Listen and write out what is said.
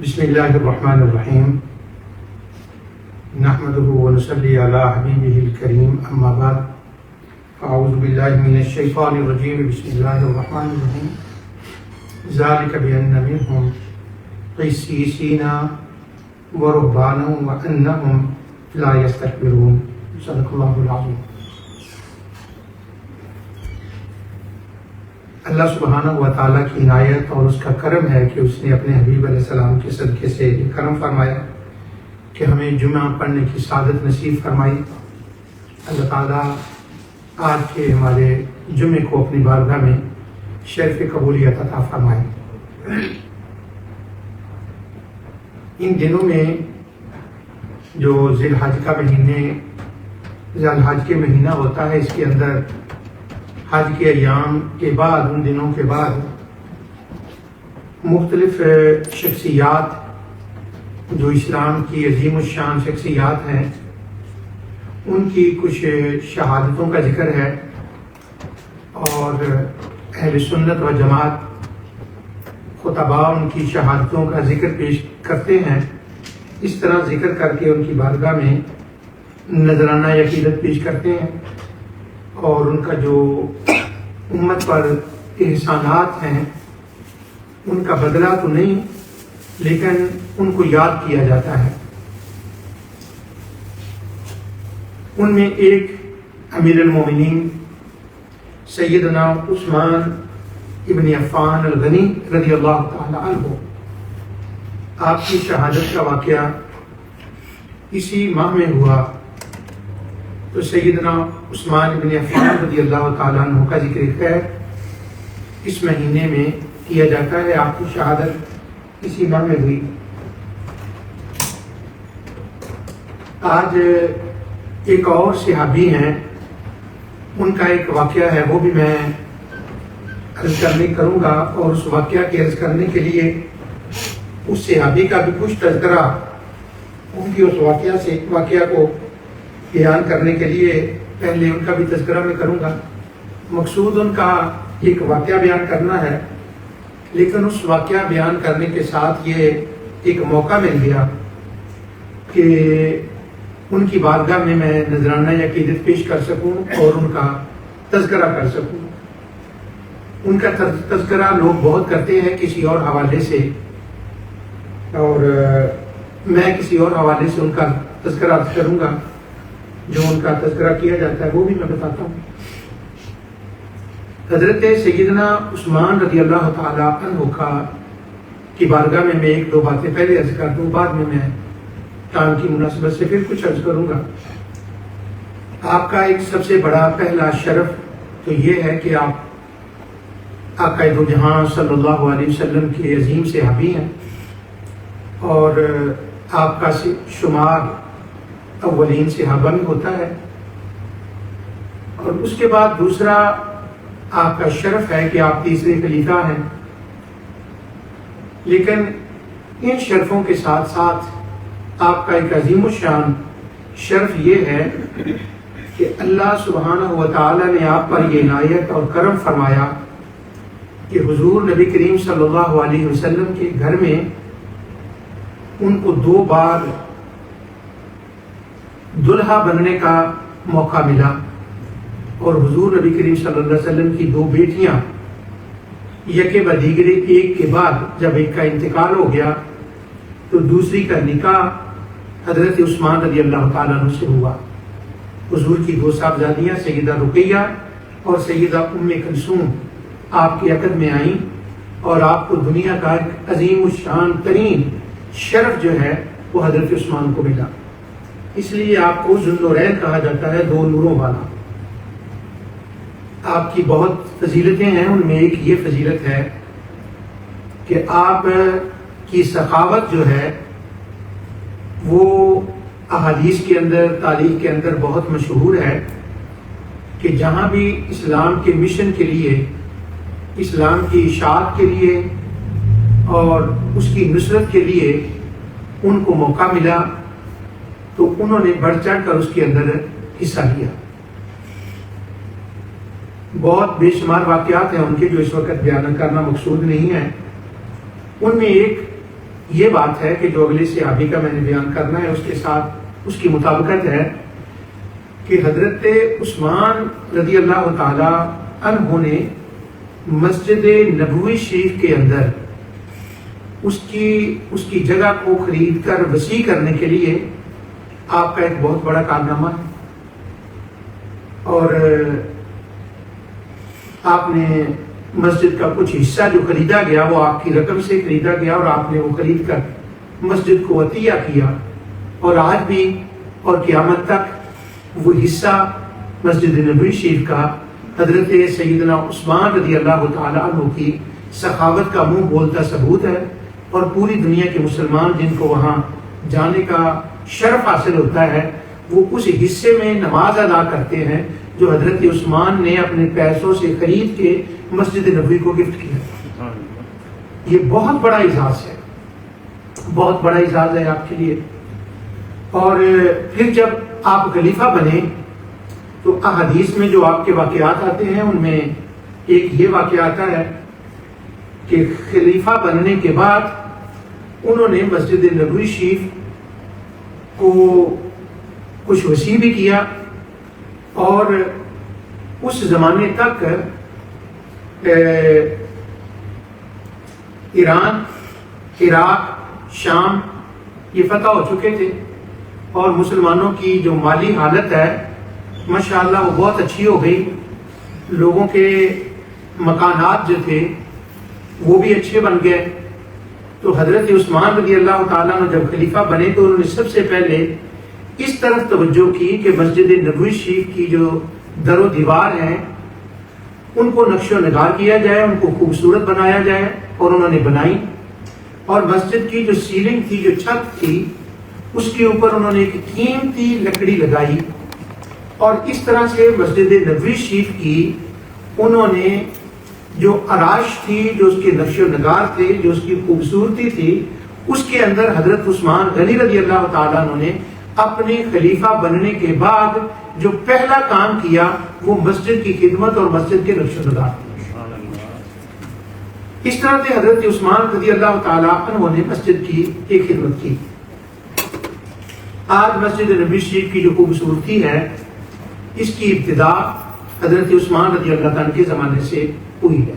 بسم اللہ الرحمن الرحیم نحمده ونصلی علی حبیبہ الکریم اما بعد اعوذ باللہ من الشیطان الرجیم بسم اللہ الرحمن الرحیم ذالک بأن منہم قسیسین ورہبانا وانہم لا یستکبرون صدق اللہ العظیم۔ اللہ سبحانہ و تعالیٰ کی عنایت اور اس کا کرم ہے کہ اس نے اپنے حبیب علیہ السلام کے صدقے سے یہ کرم فرمایا کہ ہمیں جمعہ پڑھنے کی سعادت نصیب فرمائی۔ اللہ تعالیٰ آج کے ہمارے جمعے کو اپنی بارگاہ میں شرف قبولیت عطا فرمائے۔ ان دنوں میں جو ذی الحج کا ذی الحج کے مہینہ ہوتا ہے، اس کے اندر حج کے ایام کے بعد، ان دنوں کے بعد مختلف شخصیات جو اسلام کی عظیم الشان شخصیات ہیں، ان کی کچھ شہادتوں کا ذکر ہے، اور اہل سنت و جماعت خطباء ان کی شہادتوں کا ذکر پیش کرتے ہیں۔ اس طرح ذکر کر کے ان کی بارگاہ میں نذرانہ عقیدت پیش کرتے ہیں، اور ان کا جو امت پر احسانات ہیں ان کا بدلہ تو نہیں، لیکن ان کو یاد کیا جاتا ہے۔ ان میں ایک امیر المومنین سیدنا عثمان ابن عفان الغنی رضی اللہ تعالی عنہ، آپ کی شہادت کا واقعہ اسی ماہ میں ہوا۔ تو سیدنا عثمان بن عفان رضی اللہ تعالیٰ عنہ کا ذکر خیر اس مہینے میں کیا جاتا ہے۔ آپ کی شہادت اسی ماہ میں ہوئی۔ آج ایک اور صحابی ہیں، ان کا ایک واقعہ ہے، وہ بھی میں عرض کروں گا، اور اس واقعہ کے عرض کرنے کے لیے اس صحابی کا بھی کچھ تذکرہ، ان کی اس واقعہ کو بیان کرنے کے لیے پہلے ان کا بھی تذکرہ میں کروں گا۔ مقصود ان کا ایک واقعہ بیان کرنا ہے، لیکن اس واقعہ بیان کرنے کے ساتھ یہ ایک موقع مل گیا کہ ان کی بارگاہ میں نذرانہ عقیدت پیش کر سکوں اور ان کا تذکرہ کر سکوں۔ ان کا تذکرہ لوگ بہت کرتے ہیں کسی اور حوالے سے، اور میں کسی اور حوالے سے ان کا تذکرہ کروں گا۔ جو ان کا تذکرہ کیا جاتا ہے وہ بھی میں بتاتا ہوں۔ حضرت سیدنا عثمان رضی اللہ تعالی عنہ کی بارگاہ میں ایک دو باتیں پہلے عرض کر دوں، بعد میں ٹائم کی مناسبت سے پھر کچھ عرض کروں گا۔ آپ کا ایک سب سے بڑا پہلا شرف تو یہ ہے کہ آپ آقا دو جہاں صلی اللہ علیہ وسلم کے عظیم صحابی ہیں، اور آپ کا شمار اولین صحابہ میں ہوتا ہے۔ اور اس کے بعد دوسرا آپ کا شرف ہے کہ آپ تیسرے خلیفہ ہیں۔ لیکن ان شرفوں کے ساتھ ساتھ آپ کا ایک عظیم الشان شرف یہ ہے کہ اللہ سبحانہ و تعالی نے آپ پر یہ عنایت اور کرم فرمایا کہ حضور نبی کریم صلی اللہ علیہ وسلم کے گھر میں ان کو 2 بار دلہا بننے کا موقع ملا، اور حضور نبی کریم صلی اللہ علیہ وسلم کی 2 بیٹیاں یکے بدیگرے ایک کے بعد جب ایک کا انتقال ہو گیا تو دوسری کا نکاح حضرت عثمان رضی اللہ تعالیٰ عنہ سے ہوا۔ حضور کی 2 صاحبزادیاں سیدہ رقیہ اور سیدہ ام کلثوم آپ کے عقد میں آئیں، اور آپ کو دنیا کا ایک عظیم الشان ترین شرف جو ہے وہ حضرت عثمان کو ملا۔ اس لیے آپ کو ذو النورین کہا جاتا ہے، 2 نوروں والا۔ آپ کی بہت فضیلتیں ہیں، ان میں ایک یہ فضیلت ہے کہ آپ کی سخاوت جو ہے وہ احادیث کے اندر، تاریخ کے اندر بہت مشہور ہے کہ جہاں بھی اسلام کے مشن کے لیے، اسلام کی اشاعت کے لیے اور اس کی نصرت کے لیے ان کو موقع ملا تو انہوں نے بڑھ چڑھ کر اس کے اندر حصہ لیا۔ بہت بے شمار واقعات ہیں ان کے جو اس وقت بیان کرنا مقصود نہیں ہے۔ ان میں ایک یہ بات ہے کہ جو اگلے صحابی کا میں نے بیان کرنا ہے اس کے ساتھ اس کی مطابقت ہے کہ حضرت عثمان رضی اللہ تعالی عنہ نے مسجد نبوی شریف کے اندر اس کی جگہ کو خرید کر وسیع کرنے کے لیے آپ کا ایک بہت بڑا کارنامہ ہے، اور آپ نے مسجد کا کچھ حصہ جو خریدا گیا وہ آپ کی رقم سے خریدا گیا، اور آپ نے وہ خرید کر مسجد کو عطیہ کیا، اور آج بھی اور قیامت تک وہ حصہ مسجد نبوی شریف کا حضرت سیدنا عثمان رضی اللہ تعالیٰ عنہ کی سخاوت کا منہ بولتا ثبوت ہے، اور پوری دنیا کے مسلمان جن کو وہاں جانے کا شرف حاصل ہوتا ہے وہ اس حصے میں نماز ادا کرتے ہیں جو حضرت عثمان نے اپنے پیسوں سے خرید کے مسجد نبوی کو گفٹ کیا۔ یہ بہت بڑا اعزاز ہے، بہت بڑا اعزاز ہے آپ کے لیے۔ اور پھر جب آپ خلیفہ بنے تو احادیث میں جو آپ کے واقعات آتے ہیں ان میں ایک یہ واقعہ آتا ہے کہ خلیفہ بننے کے بعد انہوں نے مسجد نبوی شریف کو کچھ وسیع بھی کیا، اور اس زمانے تک ایران، عراق، شام یہ فتح ہو چکے تھے، اور مسلمانوں کی جو مالی حالت ہے ماشاءاللہ وہ بہت اچھی ہو گئی، لوگوں کے مکانات جو تھے وہ بھی اچھے بن گئے۔ تو حضرت عثمان رضی اللہ تعالیٰ عنہ جب خلیفہ بنے تو انہوں نے سب سے پہلے اس طرف توجہ کی کہ مسجد نبوی شریف کی جو در و دیوار ہیں ان کو نقش و نگار کیا جائے، ان کو خوبصورت بنایا جائے، اور انہوں نے بنائی۔ اور مسجد کی جو سیلنگ تھی، جو چھت تھی، اس کے اوپر انہوں نے ایک قیمتی لکڑی لگائی، اور اس طرح سے مسجد نبوی شریف کی انہوں نے جو آرائش تھی، جو اس کے نقش و نگار تھے، جو اس کی خوبصورتی تھی، اس کے اندر حضرت عثمان غنی رضی اللہ تعالیٰ عنہ نے اپنے خلیفہ بننے کے بعد جو پہلا کام کیا وہ مسجد کی خدمت اور مسجد کے نقش و نگار تھے۔ اس طرح سے حضرت عثمان رضی اللہ تعالیٰ عنہ نے مسجد کی ایک خدمت کی۔ آج مسجد نبوی شریف کی جو خوبصورتی ہے اس کی ابتدا حضرت عثمان رضی اللہ تعالیٰ کے زمانے سے ہوئی ہے۔